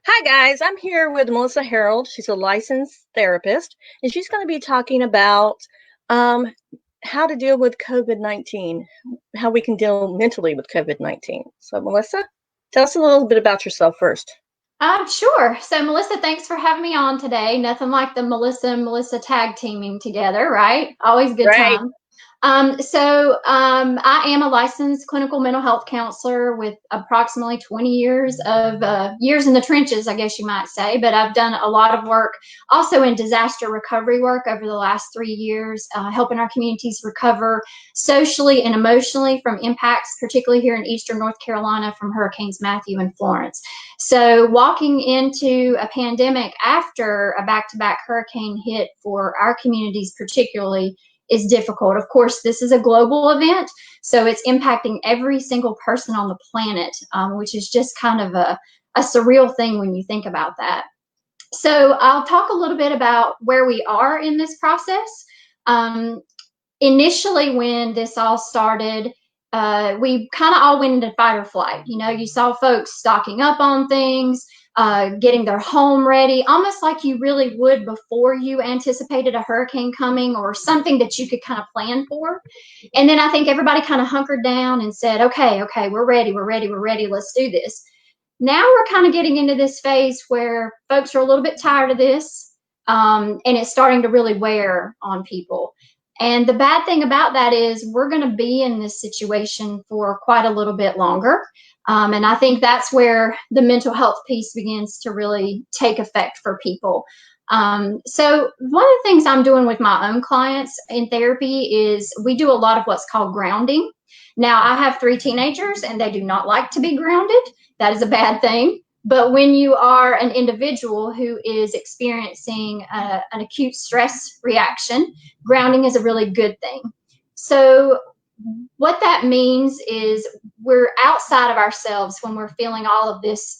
Hi, guys. I'm here with Melissa Harrell. She's a licensed therapist, and she's going to be talking about um, how to deal with COVID-19, how we can deal mentally with COVID-19. So, Melissa, tell us a little bit about yourself first. Sure. So, Melissa, thanks for having me on today. Nothing like the Melissa and Melissa tag teaming together, right? Always good Right. time. I am a licensed clinical mental health counselor with approximately 20 years of years in the trenches, I guess you might say. But I've done a lot of work also in disaster recovery work over the last 3 years, helping our communities recover socially and emotionally from impacts, particularly here in Eastern North Carolina from Hurricanes Matthew and Florence. So, walking into a pandemic after a back to back hurricane hit for our communities, particularly, is difficult. Of course, this is a global event, so it's impacting every single person on the planet, which is just kind of a surreal thing when you think about that. So, I'll talk a little bit about where we are in this process. Um, Initially, when this all started, we kind of all went into fight or flight. You know, you saw folks stocking up on things, getting their home ready, almost like you really would before you anticipated a hurricane coming or something that you could kind of plan for. And then I think everybody kind of hunkered down and said, okay, we're ready, we're ready, let's do this. Now we're kind of getting into this phase where folks are a little bit tired of this, and it's starting to really wear on people. And the bad thing about that is we're going to be in this situation for quite a little bit longer. And I think that's where the mental health piece begins to really take effect for people. So, one of the things I'm doing with my own clients in therapy is we do a lot of what's called grounding. Now, I have 3 teenagers and they do not like to be grounded. That is a bad thing. But when you are an individual who is experiencing an acute stress reaction, grounding is a really good thing. So, what that means is we're outside of ourselves when we're feeling all of this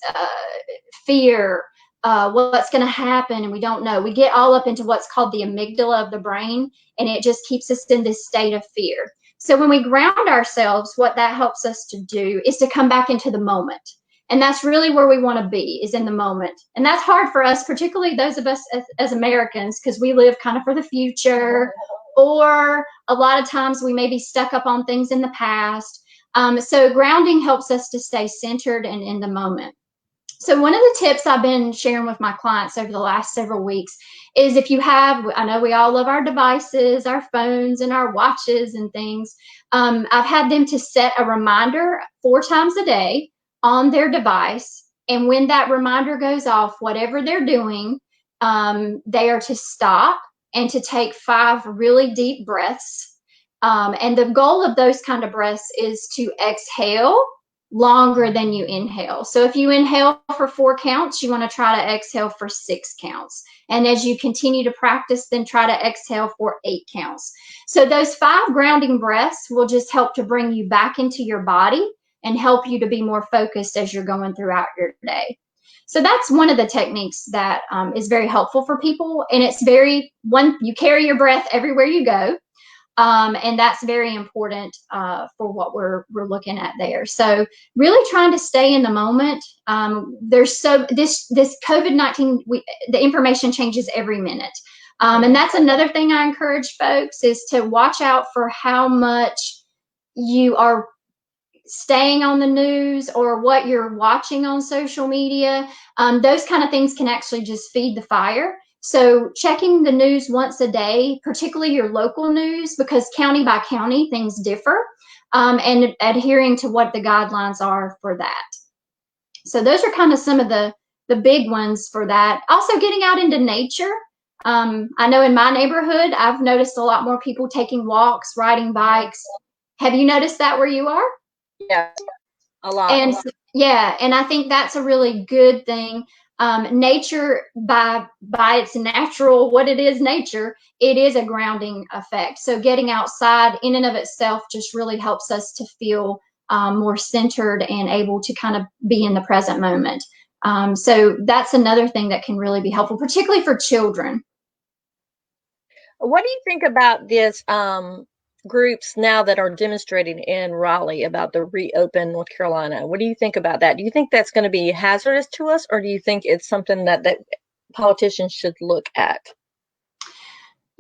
fear, what's going to happen, and we don't know. We get all up into what's called the amygdala of the brain, and it just keeps us in this state of fear. So, when we ground ourselves, what that helps us to do is to come back into the moment. And that's really where we want to be, is in the moment. And that's hard for us, particularly those of us as Americans, because we live kind of for the future, or a lot of times we may be stuck up on things in the past. So grounding helps us to stay centered and in the moment. So one of the tips I've been sharing with my clients over the last several weeks is, if you have, I know we all love our devices, our phones and our watches and things. I've had them to set a reminder 4 times a day on their device. And when that reminder goes off, whatever they're doing, they are to stop and to take 5 really deep breaths. And the goal of those kind of breaths is to exhale longer than you inhale. So if you inhale for 4 counts, you want to try to exhale for 6 counts. And as you continue to practice, then try to exhale for 8 counts. So those 5 grounding breaths will just help to bring you back into your body and help you to be more focused as you're going throughout your day. So that's one of the techniques that is very helpful for people. And it's you carry your breath everywhere you go. And that's very important for what we're looking at there. So really trying to stay in the moment. This COVID-19, the information changes every minute. And that's another thing I encourage folks, is to watch out for how much you are staying on the news or what you're watching on social media. Those kind of things can actually just feed the fire. So checking the news once a day, particularly your local news, because county by county things differ, and adhering to what the guidelines are for that. So those are kind of some of the big ones for that. Also getting out into nature. I know in my neighborhood, I've noticed a lot more people taking walks, riding bikes. Have you noticed that where you are? Yes, a lot. And yeah, and I think that's a really good thing. Nature, by its natural, what it is, nature, it is a grounding effect. So getting outside in and of itself just really helps us to feel more centered and able to kind of be in the present moment. So that's another thing that can really be helpful, particularly for children. What do you think about this? groups now that are demonstrating in Raleigh about the reopen North Carolina. What do you think about that? Do you think that's going to be hazardous to us, or do you think it's something that politicians should look at?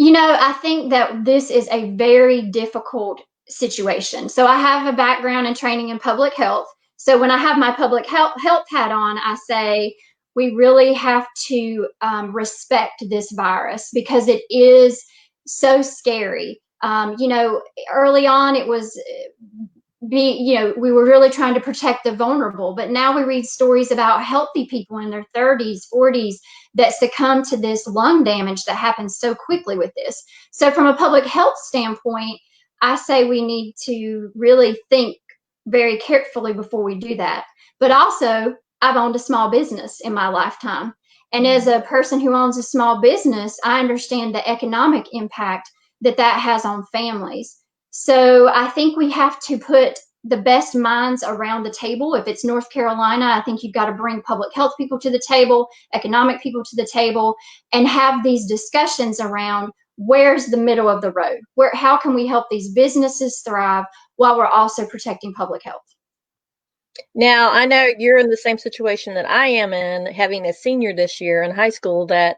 I think that this is a very difficult situation. So I have a background and training in public health. So when I have my public health hat on, I say we really have to respect this virus because it is so scary. Early on, it was we were really trying to protect the vulnerable, but now we read stories about healthy people in their 30s, 40s that succumb to this lung damage that happens so quickly with this. So from a public health standpoint, I say we need to really think very carefully before we do that. But also, I've owned a small business in my lifetime. And as a person who owns a small business, I understand the economic impact that has on families. So I think we have to put the best minds around the table. If it's North Carolina, I think you've got to bring public health people to the table, economic people to the table, and have these discussions around where's the middle of the road? How can we help these businesses thrive while we're also protecting public health? Now, I know you're in the same situation that I am in, having a senior this year in high school, that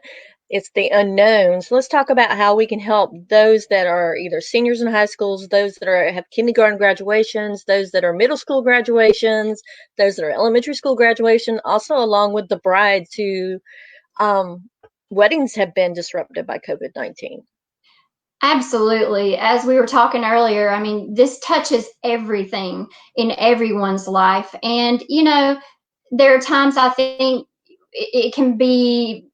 it's the unknowns. Let's talk about how we can help those that are either seniors in high schools, those that have kindergarten graduations, those that are middle school graduations, those that are elementary school graduation, also along with the brides who weddings have been disrupted by COVID-19. Absolutely. As we were talking earlier, I mean, this touches everything in everyone's life. And, there are times I think it can be,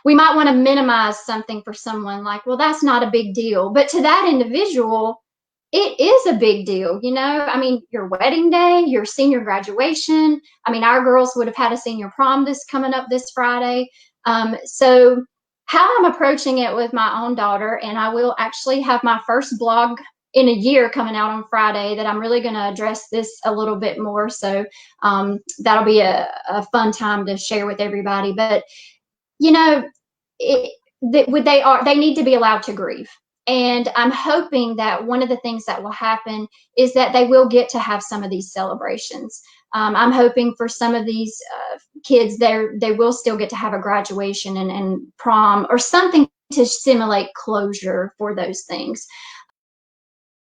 we might want to minimize something for someone like, well, that's not a big deal. But to that individual, it is a big deal. I mean, your wedding day, your senior graduation. I mean, our girls would have had a senior prom coming up this Friday. So how I'm approaching it with my own daughter, and I will actually have my first blog in a year coming out on Friday that I'm really going to address this a little bit more. So that'll be a fun time to share with everybody. But you know, they need to be allowed to grieve. And I'm hoping that one of the things that will happen is that they will get to have some of these celebrations. I'm hoping for some of these kids, they will still get to have a graduation and prom or something to simulate closure for those things.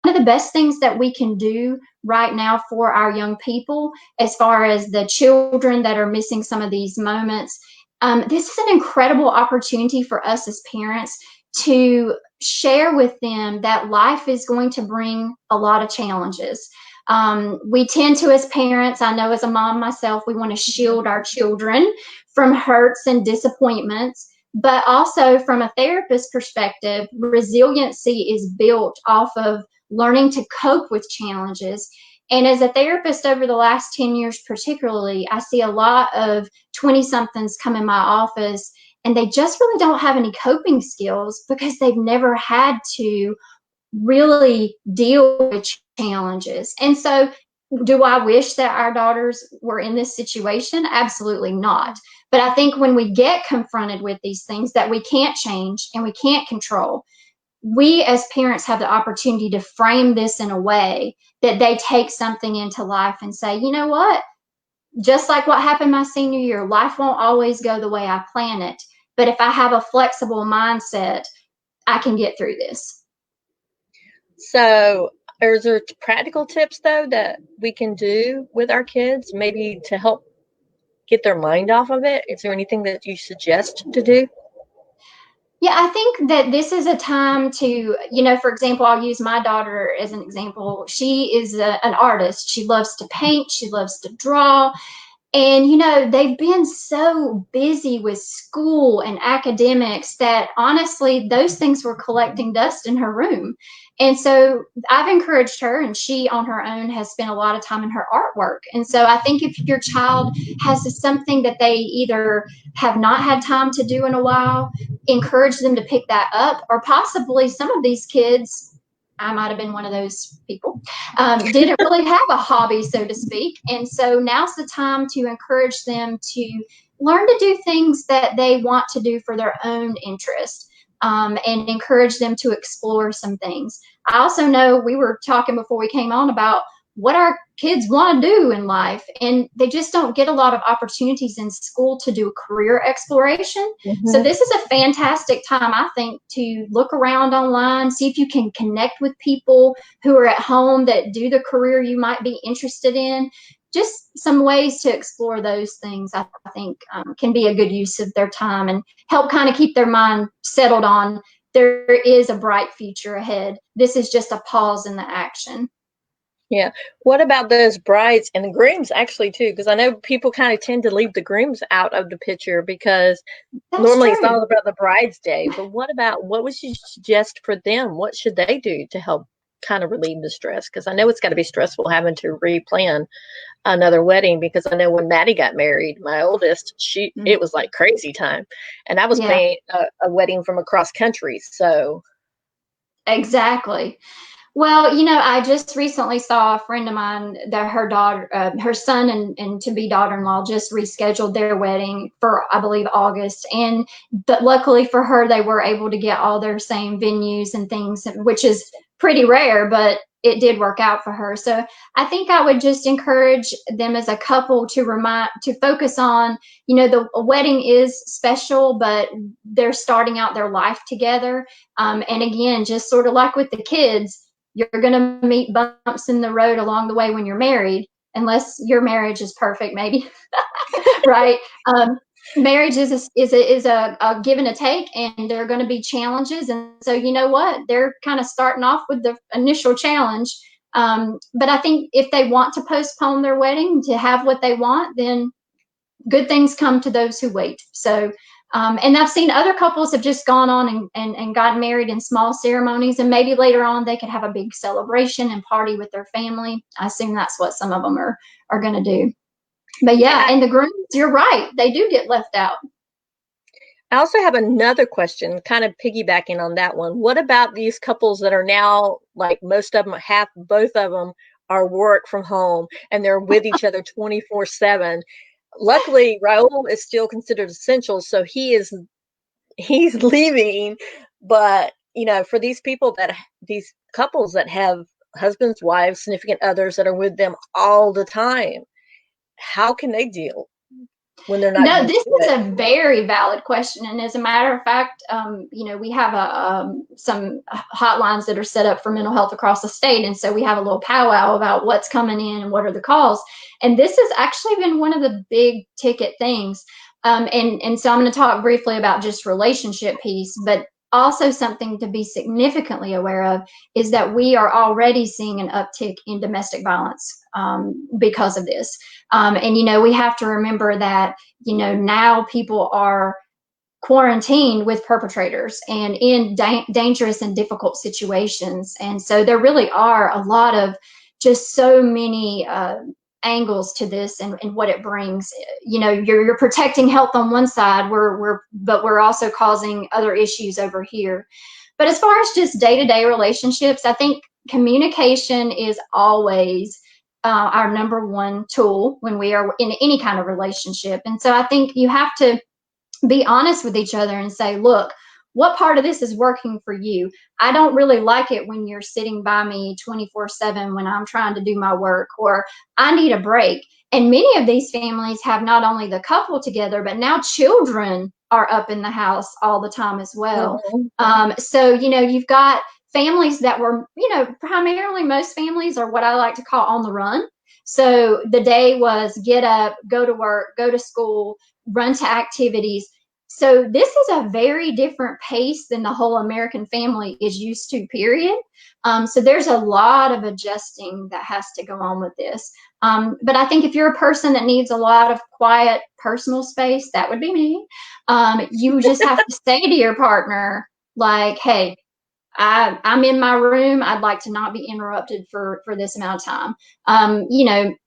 One of the best things that we can do right now for our young people, as far as the children that are missing some of these moments, this is an incredible opportunity for us as parents to share with them that life is going to bring a lot of challenges. We tend to, as parents, I know as a mom myself, we want to shield our children from hurts and disappointments. But also from a therapist perspective, resiliency is built off of learning to cope with challenges. And as a therapist over the last 10 years, particularly, I see a lot of 20-somethings come in my office and they just really don't have any coping skills because they've never had to really deal with challenges. And so, do I wish that our daughters were in this situation? Absolutely not. But I think when we get confronted with these things that we can't change and we can't control, we as parents have the opportunity to frame this in a way that they take something into life and say, you know what? Just like what happened my senior year, life won't always go the way I plan it. But if I have a flexible mindset, I can get through this. So, are there practical tips though that we can do with our kids, maybe to help get their mind off of it? Is there anything that you suggest to do? Yeah, I think that this is a time to, for example, I'll use my daughter as an example. She is an artist. She loves to paint, she loves to draw. And, they've been so busy with school and academics that honestly, those things were collecting dust in her room. And so I've encouraged her, and she on her own has spent a lot of time in her artwork. And so I think if your child has something that they either have not had time to do in a while, encourage them to pick that up, or possibly some of these kids, I might have been one of those people, didn't really have a hobby, so to speak. And so now's the time to encourage them to learn to do things that they want to do for their own interest. and encourage them to explore some things. I also know we were talking before we came on about what our kids want to do in life, and they just don't get a lot of opportunities in school to do career exploration. So Mm-hmm. this is a fantastic time, I think, to look around online, see if you can connect with people who are at home that do the career you might be interested in. Just some ways to explore those things, I think, can be a good use of their time and help kind of keep their mind settled on there is a bright future ahead. This is just a pause in the action. Yeah. What about those brides and the grooms actually too? Because I know people kind of tend to leave the grooms out of the picture because That's normally it's true. all about the bride's day. But what would you suggest for them? What should they do to help kind of relieve the stress? Because I know it's got to be stressful having to replan another wedding. Because I know when Maddie got married, my oldest, it was like crazy time, and I was Yeah, planning a wedding from across country. So exactly. Well, I just recently saw a friend of mine that her daughter, her son and to be daughter-in-law just rescheduled their wedding for, I believe, August. But luckily for her, they were able to get all their same venues and things, which is pretty rare, but it did work out for her. So I think I would just encourage them as a couple to focus on, the wedding is special, but they're starting out their life together. And again, just sort of like with the kids, you're going to meet bumps in the road along the way when you're married, unless your marriage is perfect, maybe. Right? Marriage is a give and a take, and there are going to be challenges. And so, you know what? They're kind of starting off with the initial challenge. But I think if they want to postpone their wedding to have what they want, then good things come to those who wait. So, and I've seen other couples have just gone on and gotten married in small ceremonies, and maybe later on they could have a big celebration and party with their family. I assume that's what some of them are going to do. But yeah, yeah, and the grooms, you're right, they do get left out. I also have another question, kind of piggybacking on that one. What about these couples that are now, like most of them, both of them are work from home and they're with each other 24/7? Luckily, Raul is still considered essential, so he's leaving. But for these couples that have husbands, wives, significant others that are with them all the time, how can they deal when they're not No, used this to is it? a very valid question, and as a matter of fact, we have some hotlines that are set up for mental health across the state, and so we have a little powwow about what's coming in and what are the calls. And this has actually been one of the big ticket things. And so I'm going to talk briefly about just relationship piece, but also something to be significantly aware of is that we are already seeing an uptick in domestic violence because of this. And we have to remember that now people are quarantined with perpetrators and in dangerous and difficult situations. And so there really are a lot of just so many angles to this and what it brings. You're protecting health on one side, but we're also causing other issues over here. But as far as just day-to-day relationships, I think communication is always our number one tool when we are in any kind of relationship. And so I think you have to be honest with each other and say, look, what part of this is working for you? I don't really like it when you're sitting by me 24/7 when I'm trying to do my work, or I need a break. And many of these families have not only the couple together, but now children are up in the house all the time as well. Mm-hmm. So, you've got families that were, primarily most families are what I like to call on the run. So the day was get up, go to work, go to school, run to activities. So this is a very different pace than the whole American family is used to, period. So there's a lot of adjusting that has to go on with this. But I think if you're a person that needs a lot of quiet personal space, that would be me. You just have to say to your partner, like, hey, I'm in my room. I'd like to not be interrupted for this amount of time.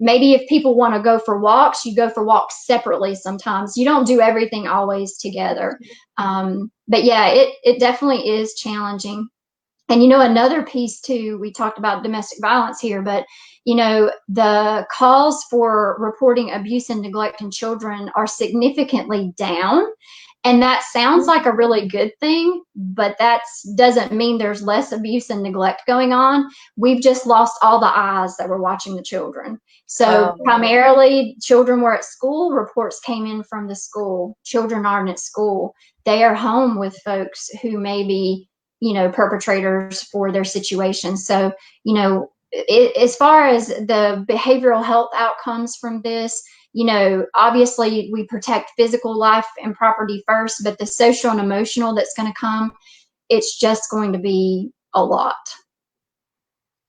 Maybe if people want to go for walks, you go for walks separately sometimes. You don't do everything always together. But yeah, it definitely is challenging. And another piece too, we talked about domestic violence here, but the calls for reporting abuse and neglect in children are significantly down. And that sounds like a really good thing, but that doesn't mean there's less abuse and neglect going on. We've just lost all the eyes that were watching the children. So primarily children were at school, reports came in from the school. Children aren't at school. They are home with folks who may be, perpetrators for their situation. So, as far as the behavioral health outcomes from this, obviously we protect physical life and property first, but the social and emotional that's going to come, it's just going to be a lot.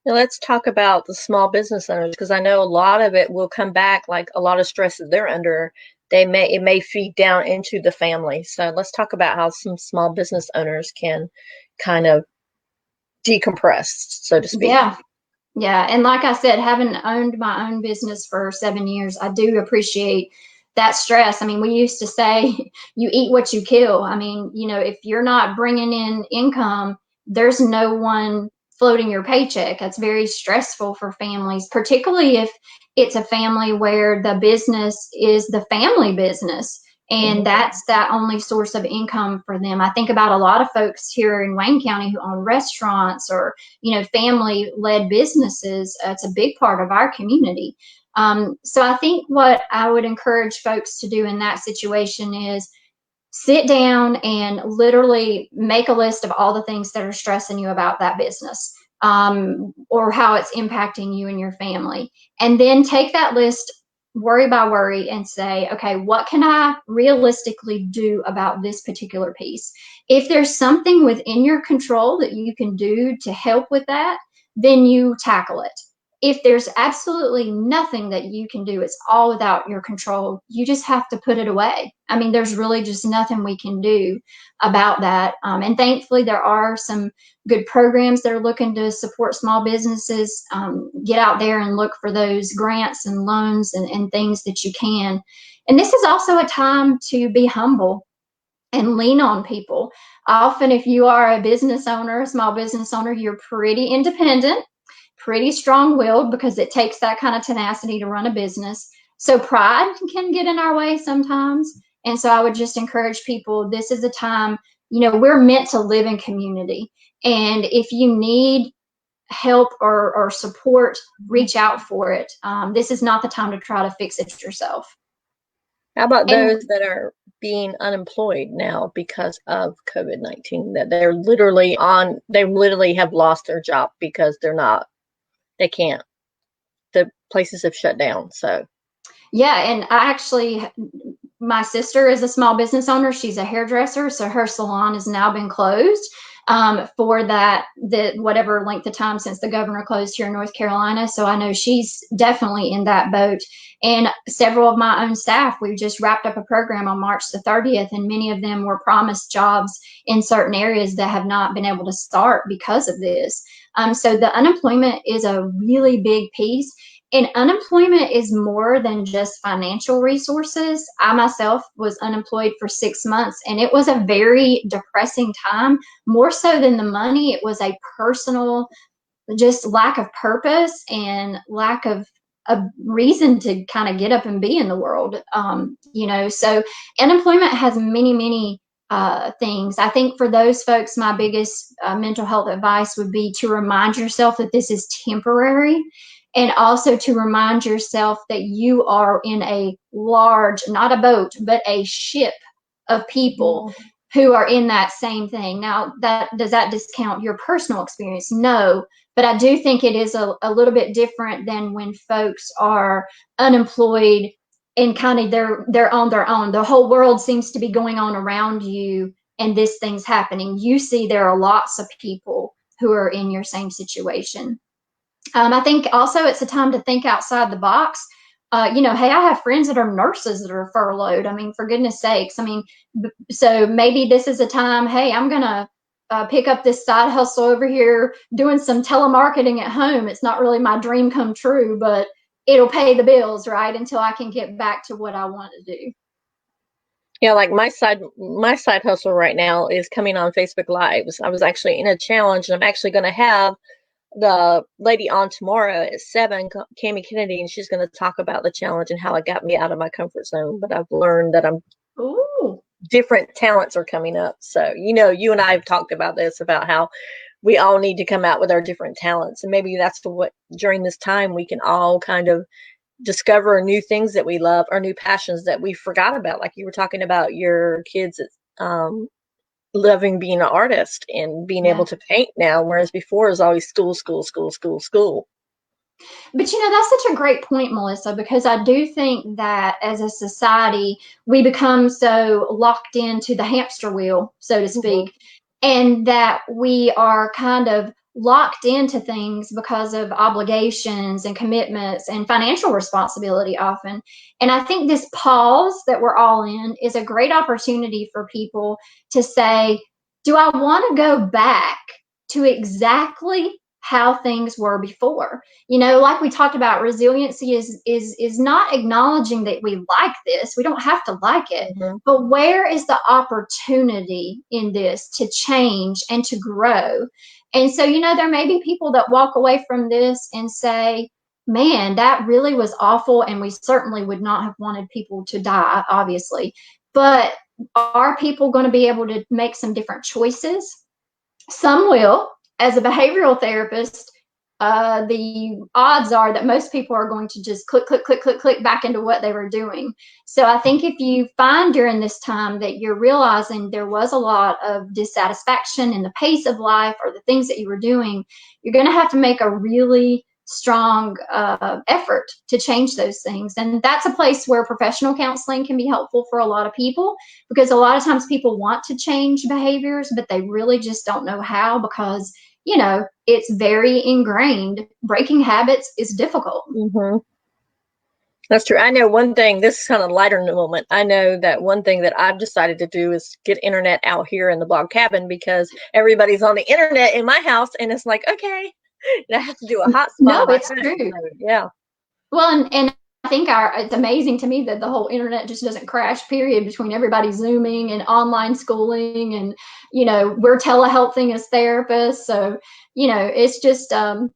Now let's talk about the small business owners, because I know a lot of it will come back, like a lot of stress that they're under. It may feed down into the family. So let's talk about how some small business owners can kind of decompress, so to speak. Yeah. Yeah. And like I said, having owned my own business for 7 years, I do appreciate that stress. I mean, we used to say you eat what you kill. I mean, if you're not bringing in income, there's no one floating your paycheck. That's very stressful for families, particularly if it's a family where the business is the family business. And that's that only source of income for them. I think about a lot of folks here in Wayne County who own restaurants or, family led businesses. It's a big part of our community. So I think what I would encourage folks to do in that situation is sit down and literally make a list of all the things that are stressing you about that business, or how it's impacting you and your family. And then take that list worry by worry and say, okay, what can I realistically do about this particular piece? If there's something within your control that you can do to help with that, then you tackle it. If there's absolutely nothing that you can do, it's all without your control, you just have to put it away. I mean, there's really just nothing we can do about that. And thankfully, there are some good programs that are looking to support small businesses. Get out there and look for those grants and loans and things that you can. And this is also a time to be humble and lean on people. Often, if you are a business owner, a small business owner, you're pretty independent, pretty strong-willed, because it takes that kind of tenacity to run a business. So pride can get in our way sometimes. And so I would just encourage people, this is a time, we're meant to live in community. And if you need help or support, reach out for it. This is not the time to try to fix it yourself. How about And those that are being unemployed now because of COVID-19, that they literally have lost their job because they can't, the places have shut down. So yeah, and my sister is a small business owner. She's a hairdresser, so her salon has now been closed for the whatever length of time since the governor closed here in North Carolina. So I know she's definitely in that boat. And several of my own staff, we just wrapped up a program on March the 30th, and many of them were promised jobs in certain areas that have not been able to start because of this. So the unemployment is a really big piece. And unemployment is more than just financial resources. I myself was unemployed for 6 months, and it was a very depressing time. More so than the money, it was a personal, just lack of purpose and lack of a reason to kind of get up and be in the world. So unemployment has many, many things. I think for those folks, my biggest mental health advice would be to remind yourself that this is temporary, and also to remind yourself that you are in a large, not a boat, but a ship of people who are in that same thing. Now, does that discount your personal experience? No, but I do think it is a little bit different than when folks are unemployed and kind of they're on their own. The whole world seems to be going on around you, and this thing's happening. You see, there are lots of people who are in your same situation. I think also it's a time to think outside the box. Hey, I have friends that are nurses that are furloughed. I mean, for goodness sakes. I mean, so maybe this is a time, hey, I'm going to pick up this side hustle over here doing some telemarketing at home. It's not really my dream come true, but it'll pay the bills, right? Until I can get back to what I want to do. yeah, like my side hustle right now is coming on Facebook Lives. I was actually in a challenge, and I'm actually going to have the lady on tomorrow at 7, Cami Kennedy, and she's going to talk about the challenge and how it got me out of my comfort zone. But I've learned that Ooh. different talents are coming up. So, you and I have talked about this, about how we all need to come out with our different talents. And maybe that's what during this time we can all kind of discover new things that we love or new passions that we forgot about. Like you were talking about your kids um, loving being an artist and being able Yeah. to paint now, whereas before it was always school, school, school, school, school. But that's such a great point, Melissa, because I do think that as a society, we become so locked into the hamster wheel, so to Mm-hmm. speak, and that we are kind of locked into things because of obligations and commitments and financial responsibility often. And I think this pause that we're all in is a great opportunity for people to say, do I want to go back to exactly how things were before? Like we talked about, resiliency is not acknowledging that we like this. We don't have to like it, Mm-hmm. but where is the opportunity in this to change and to grow? And so, there may be people that walk away from this and say, man, that really was awful, and we certainly would not have wanted people to die, obviously. But are people going to be able to make some different choices? Some will. As a behavioral therapist, the odds are that most people are going to just click, click, click, click, click back into what they were doing. So I think if you find during this time that you're realizing there was a lot of dissatisfaction in the pace of life or the things that you were doing, you're going to have to make a really strong effort to change those things. And that's a place where professional counseling can be helpful for a lot of people, because a lot of times people want to change behaviors, but they really just don't know how, because it's very ingrained. Breaking habits is difficult. Mm-hmm. That's true. I know one thing, this is kind of lighter in the moment. I know that one thing that I've decided to do is get internet out here in the log cabin, because everybody's on the internet in my house, and it's like, okay, and I have to do a hotspot No, on my it's phone. true. So, yeah. Well, and I think it's amazing to me that the whole internet just doesn't crash, period, between everybody Zooming and online schooling. And, we're telehealthing as therapists. So, it's just, and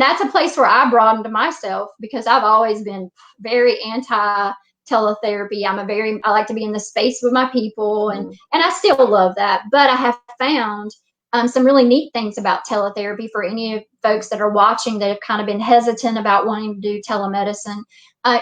that's a place where I broadened myself, because I've always been very anti teletherapy. I like to be in the space with my people, and Mm-hmm. I still love that. But I have found some really neat things about teletherapy for any of folks that are watching that have kind of been hesitant about wanting to do telemedicine.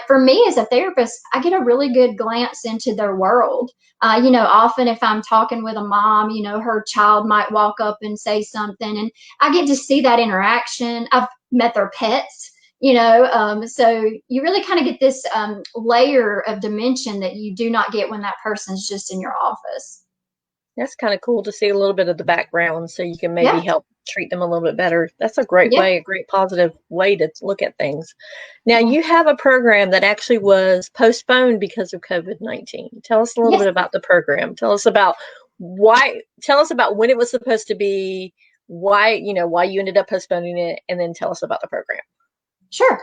For me as a therapist, I get a really good glance into their world. Often if I'm talking with a mom, her child might walk up and say something, and I get to see that interaction. I've met their pets. So you really kind of get this layer of dimension that you do not get when that person's just in your office. That's kind of cool to see a little bit of the background, so you can maybe Yeah, help treat them a little bit better. That's a great yeah, way, a great positive way to look at things. Now, yeah. you have a program that actually was postponed because of COVID-19. Tell us a little Yes. bit about the program. Tell us about tell us about when it was supposed to be, why you ended up postponing it, and then tell us about the program. Sure.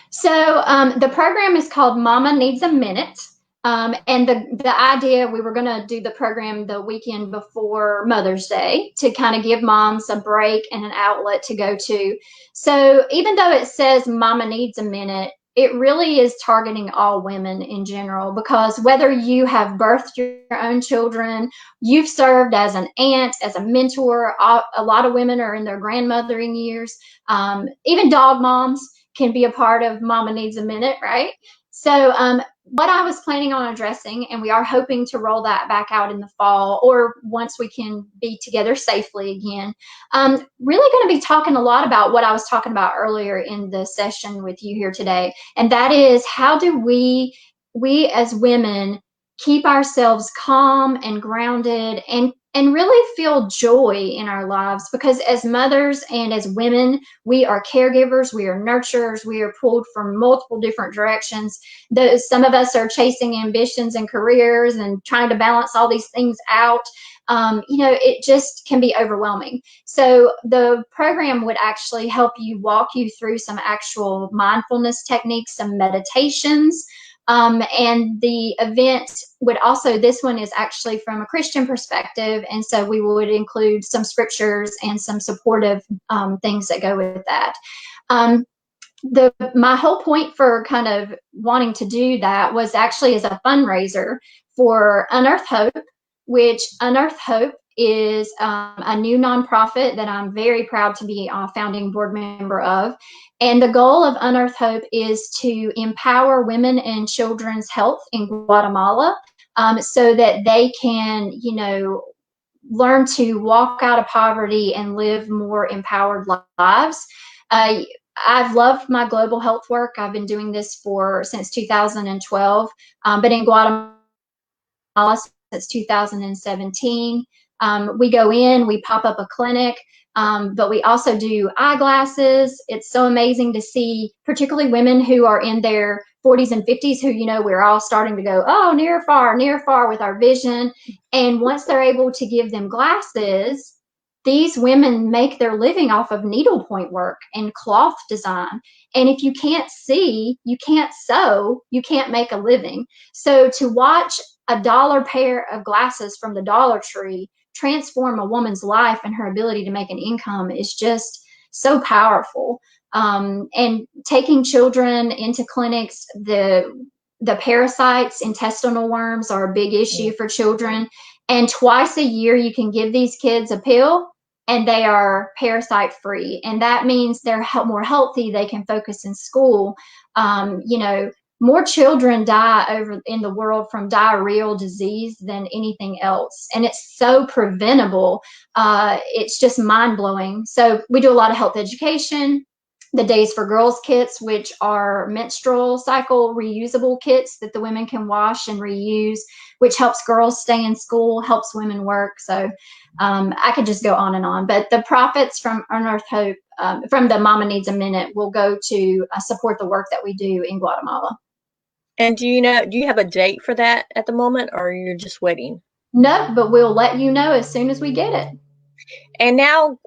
So the program is called Mama Needs a Minute. And the idea, we were going to do the program the weekend before Mother's Day to kind of give moms a break and an outlet to go to. So even though it says Mama Needs a Minute, it really is targeting all women in general, because whether you have birthed your own children, you've served as an aunt, as a mentor, a lot of women are in their grandmothering years, even dog moms can be a part of Mama Needs a Minute, right? So, what I was planning on addressing, and we are hoping to roll that back out in the fall, or once we can be together safely again, really going to be talking a lot about what I was talking about earlier in the session with you here today. And that is, how do we as women keep ourselves calm and grounded, and really feel joy in our lives? Because as mothers and as women, we are caregivers, we are nurturers, we are pulled from multiple different directions. Some of us are chasing ambitions and careers and trying to balance all these things out. It just can be overwhelming. So the program would actually help walk you through some actual mindfulness techniques, some meditations. And the event would also, this one is actually from a Christian perspective. And so we would include some scriptures and some supportive things that go with that. My whole point for kind of wanting to do that was actually as a fundraiser for Unearth Hope. which Unearth Hope is a new nonprofit that I'm very proud to be a founding board member of. And the goal of Unearth Hope is to empower women and children's health in Guatemala, so that they can, learn to walk out of poverty and live more empowered lives. I've loved my global health work. I've been doing this since 2012, but in Guatemala since 2017. We go in, we pop up a clinic, but we also do eyeglasses. It's so amazing to see, particularly women who are in their 40s and 50s, who, we're all starting to go, oh, near, far with our vision. And once they're able to give them glasses, these women make their living off of needlepoint work and cloth design. And if you can't see, you can't sew, you can't make a living. So to watch a dollar pair of glasses from the Dollar Tree transform a woman's life and her ability to make an income is just so powerful. And taking children into clinics, the parasites, intestinal worms, are a big issue for children. And twice a year, you can give these kids a pill and they are parasite free. And that means they're more healthy. They can focus in school. More children die in the world from diarrheal disease than anything else. And it's so preventable. It's just mind blowing. So we do a lot of health education. The Days for Girls kits, which are menstrual cycle reusable kits that the women can wash and reuse, which helps girls stay in school, helps women work. So I could just go on and on. But the profits from Unearth Hope, from the Mama Needs a Minute, will go to support the work that we do in Guatemala. And do you have a date for that at the moment, or you're just waiting? No, but we'll let you know as soon as we get it. And now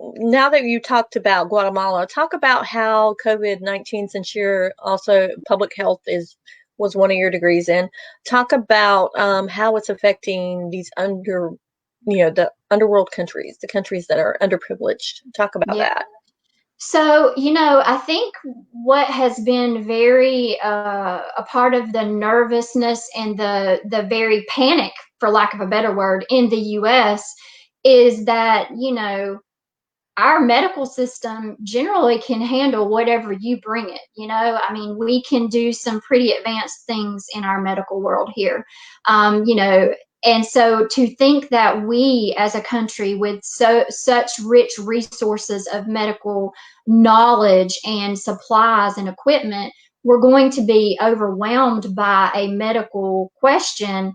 that you talked about Guatemala, talk about how COVID-19, since you're also public health was one of your degrees in, talk about how it's affecting these the underworld countries, the countries that are underprivileged. Talk about that. So, I think what has been very a part of the nervousness and the very panic, for lack of a better word, in the U.S. is that, our medical system generally can handle whatever you bring it. We can do some pretty advanced things in our medical world here. And so to think that we as a country with such rich resources of medical knowledge and supplies and equipment, we're going to be overwhelmed by a medical question,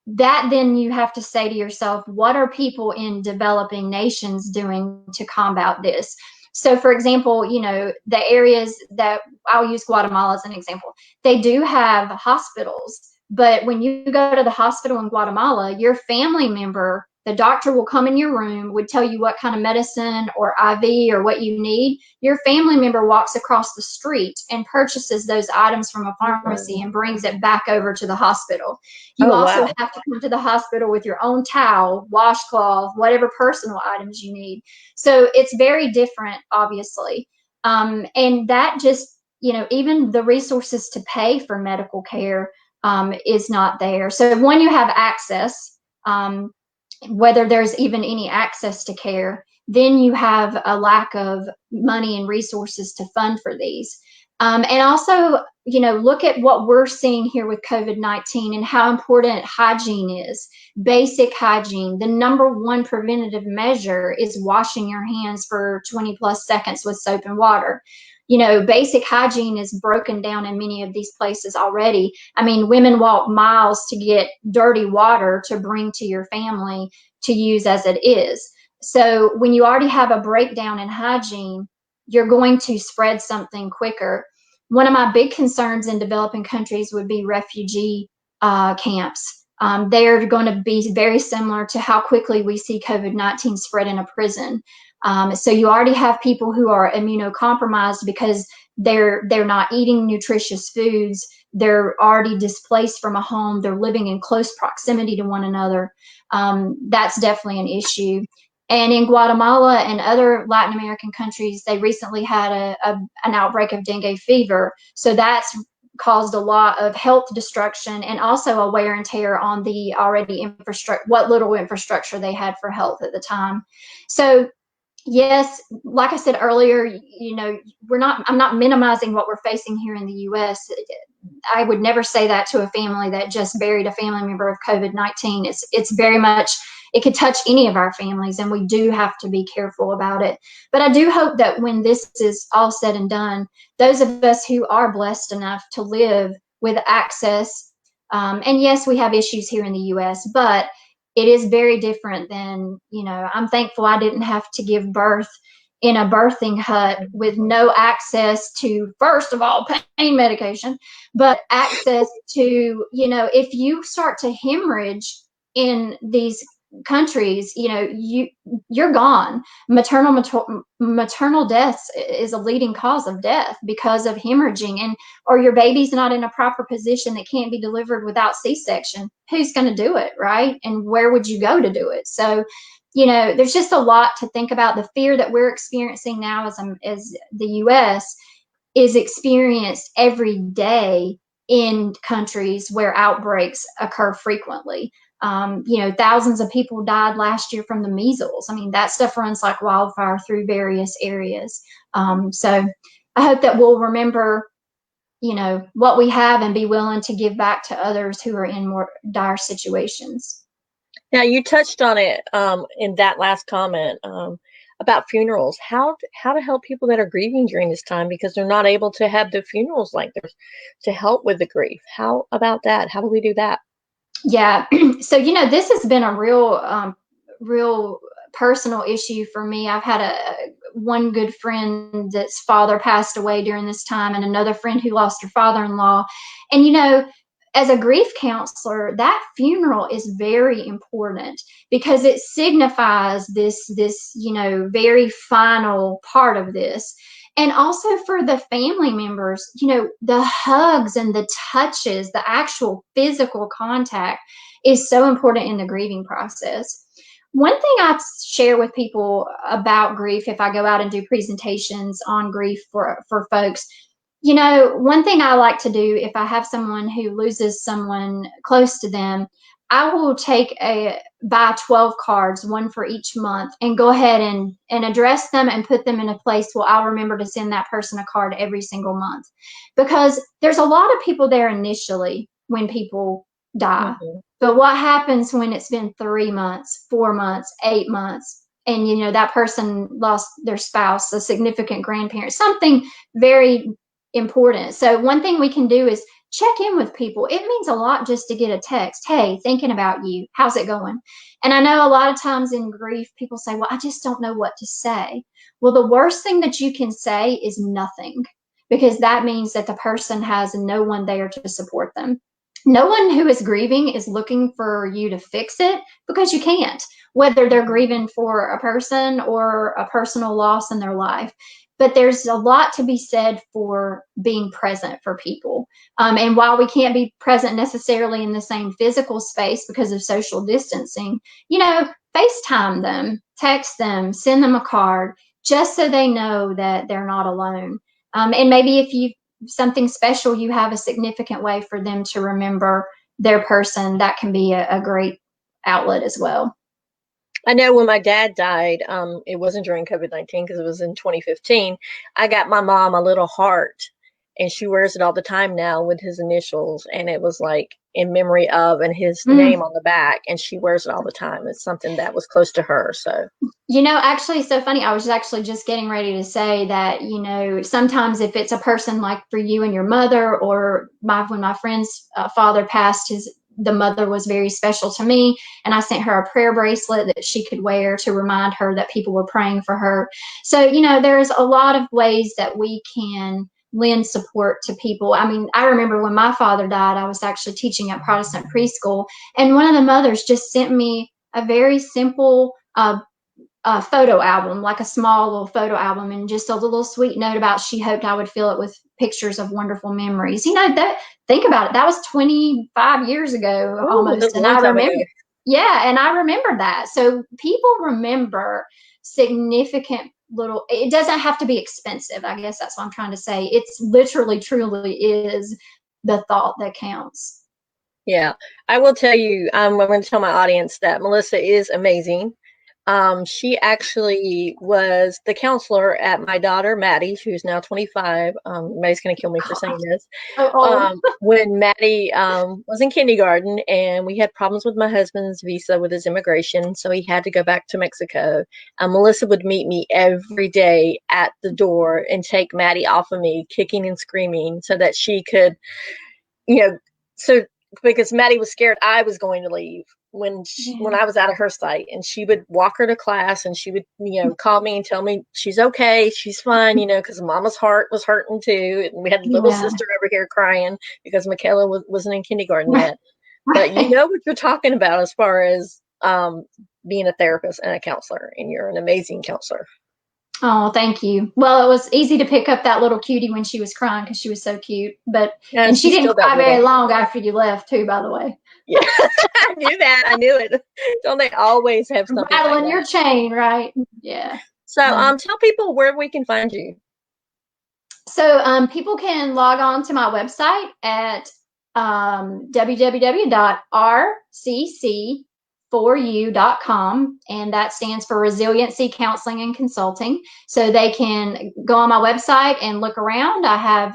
that then you have to say to yourself, what are people in developing nations doing to combat this? So, for example, the areas that I'll use Guatemala as an example, they do have hospitals. But when you go to the hospital in Guatemala, your family member, the doctor will come in your room, would tell you what kind of medicine or IV or what you need. Your family member walks across the street and purchases those items from a pharmacy and brings it back over to the hospital. You also have to come to the hospital with your own towel, washcloth, whatever personal items you need. So it's very different, obviously. And that just, even the resources to pay for medical care is not there. So when you have access, whether there's even any access to care, then you have a lack of money and resources to fund for these. And also, look at what we're seeing here with COVID-19 and how important hygiene is. Basic hygiene. The number one preventative measure is washing your hands for 20 plus seconds with soap and water. Basic hygiene is broken down in many of these places already. Women walk miles to get dirty water to bring to your family to use as it is. So when you already have a breakdown in hygiene, you're going to spread something quicker. One of my big concerns in developing countries would be refugee camps. They're going to be very similar to how quickly we see COVID-19 spread in a prison. So you already have people who are immunocompromised because they're not eating nutritious foods. They're already displaced from a home. They're living in close proximity to one another. That's definitely an issue. And in Guatemala and other Latin American countries, they recently had an outbreak of dengue fever. So that's caused a lot of health destruction and also a wear and tear on the already infrastructure, what little infrastructure they had for health at the time. So yes, like I said earlier, I'm not minimizing what we're facing here in the US. I would never say that to a family that just buried a family member of COVID-19. It's very much, it could touch any of our families, and we do have to be careful about it. But I do hope that when this is all said and done, those of us who are blessed enough to live with access, and yes, we have issues here in the US, but it is very different than, I'm thankful I didn't have to give birth in a birthing hut with no access to, first of all, pain medication, but access to, if you start to hemorrhage in these countries, you're gone. Maternal deaths is a leading cause of death because of hemorrhaging, and or your baby's not in a proper position that can't be delivered without C-section. Who's going to do it, right? And where would you go to do it? So, there's just a lot to think about. The fear that we're experiencing now as the U.S. is experienced every day in countries where outbreaks occur frequently. Thousands of people died last year from the measles. I mean, that stuff runs like wildfire through various areas. So I hope that we'll remember, what we have and be willing to give back to others who are in more dire situations. Now, you touched on it in that last comment about funerals. How to help people that are grieving during this time because they're not able to have the funerals like theirs to help with the grief. How about that? How do we do that? Yeah. So, this has been a real personal issue for me. I've had one good friend that's father passed away during this time, and another friend who lost her father-in-law. And, as a grief counselor, that funeral is very important because it signifies this, very final part of this. And also for the family members, the hugs and the touches, the actual physical contact is so important in the grieving process. One thing I share with people about grief, if I go out and do presentations on grief for folks, one thing I like to do if I have someone who loses someone close to them, I will buy 12 cards, one for each month, and go ahead and address them and put them in a place where I'll remember to send that person a card every single month. Because there's a lot of people there initially when people die. Mm-hmm. But what happens when it's been 3 months, 4 months, 8 months, and that person lost their spouse, a significant grandparent, something very important. So one thing we can do is check in with people. It means a lot just to get a text. Hey, thinking about you. How's it going? And I know a lot of times in grief, people say, well, I just don't know what to say. Well, the worst thing that you can say is nothing, because that means that the person has no one there to support them. No one who is grieving is looking for you to fix it, because you can't, whether they're grieving for a person or a personal loss in their life. But there's a lot to be said for being present for people. And while we can't be present necessarily in the same physical space because of social distancing, FaceTime them, text them, send them a card, just so they know that they're not alone. And maybe if you something special, you have a significant way for them to remember their person, that can be a great outlet as well. I know when my dad died, it wasn't during COVID-19 because it was in 2015. I got my mom a little heart, and she wears it all the time now with his initials, and it was like in memory of and his name on the back, and she wears it all the time. It's something that was close to her. So, actually, so funny. I was actually just getting ready to say that, sometimes if it's a person like for you and your mother, or when my friend's father passed, the mother was very special to me, and I sent her a prayer bracelet that she could wear to remind her that people were praying for her. So, there's a lot of ways that we can lend support to people. I mean, I remember when my father died, I was actually teaching at Protestant preschool, and one of the mothers just sent me a very simple photo album, like a small little photo album, and just a little sweet note about she hoped I would fill it with pictures of wonderful memories. Think about it. That was 25 years ago. Ooh, almost. And I remember, and I remember that. So people remember significant it doesn't have to be expensive. I guess that's what I'm trying to say. It's literally, truly is the thought that counts. Yeah, I will tell you, I'm going to tell my audience that Melissa is amazing. She actually was the counselor at my daughter, Maddie, who's now 25. Maddie's going to kill me for saying this. So old. When Maddie was in kindergarten, and we had problems with my husband's visa with his immigration, so he had to go back to Mexico. Melissa would meet me every day at the door and take Maddie off of me, kicking and screaming, so that she could, you know, so because Maddie was scared I was going to leave when I was out of her sight, and she would walk her to class, and she would call me and tell me she's okay, she's fine, because Mama's heart was hurting too, and we had a little Yeah. sister over here crying because Michaela wasn't in kindergarten yet. But Right. you know what you're talking about as far as being a therapist and a counselor, and you're an amazing counselor. Oh, thank you. Well, it was easy to pick up that little cutie when she was crying because she was so cute. And And she she didn't still does cry very little. long after you left, too, by the way. Yeah. I knew that. I knew it. Don't they always have something like Rattling your that? chain, right? Yeah. So Um, tell people where we can find you. People can log on to my website at www.rcc4u.com, and that stands for Resiliency Counseling and Consulting. So they can go on my website and look around. I have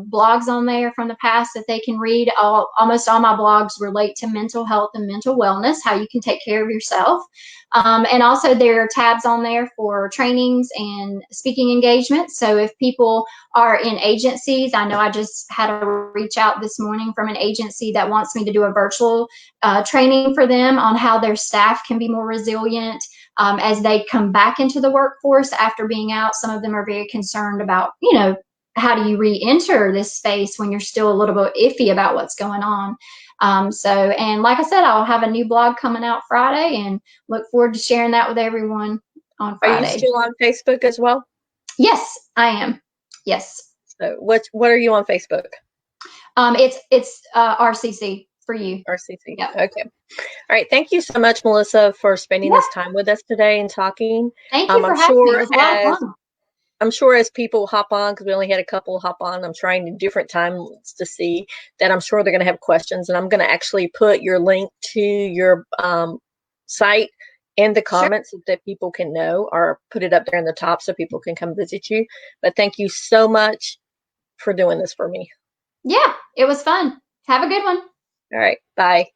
blogs on there from the past that they can read. Almost all my blogs relate to mental health and mental wellness, how you can take care of yourself. And also there are tabs on there for trainings and speaking engagements. So if people are in agencies, I know I just had a reach out this morning from an agency that wants me to do a virtual training for them on how their staff can be more resilient as they come back into the workforce after being out. Some of them are very concerned about, how do you re-enter this space when you're still a little bit iffy about what's going on. And like I said, I'll have a new blog coming out Friday, and look forward to sharing that with everyone on Are you Friday. still on Facebook as well? Yes, I am. Yes. So what are you on Facebook? It's RCC for you. RCC. Yep. Okay. All right. Thank you so much, Melissa, for spending Yeah. this time with us today and talking. Thank you I'm for having me. It sure was a lot of as fun. I'm sure as people hop on, because we only had a couple hop on, I'm trying different times to see that I'm sure they're going to have questions. And I'm going to actually put your link to your site in the Sure. comments so that people can know, or put it up there in the top so people can come visit you. But thank you so much for doing this for me. Yeah, it was fun. Have a good one. All right. Bye.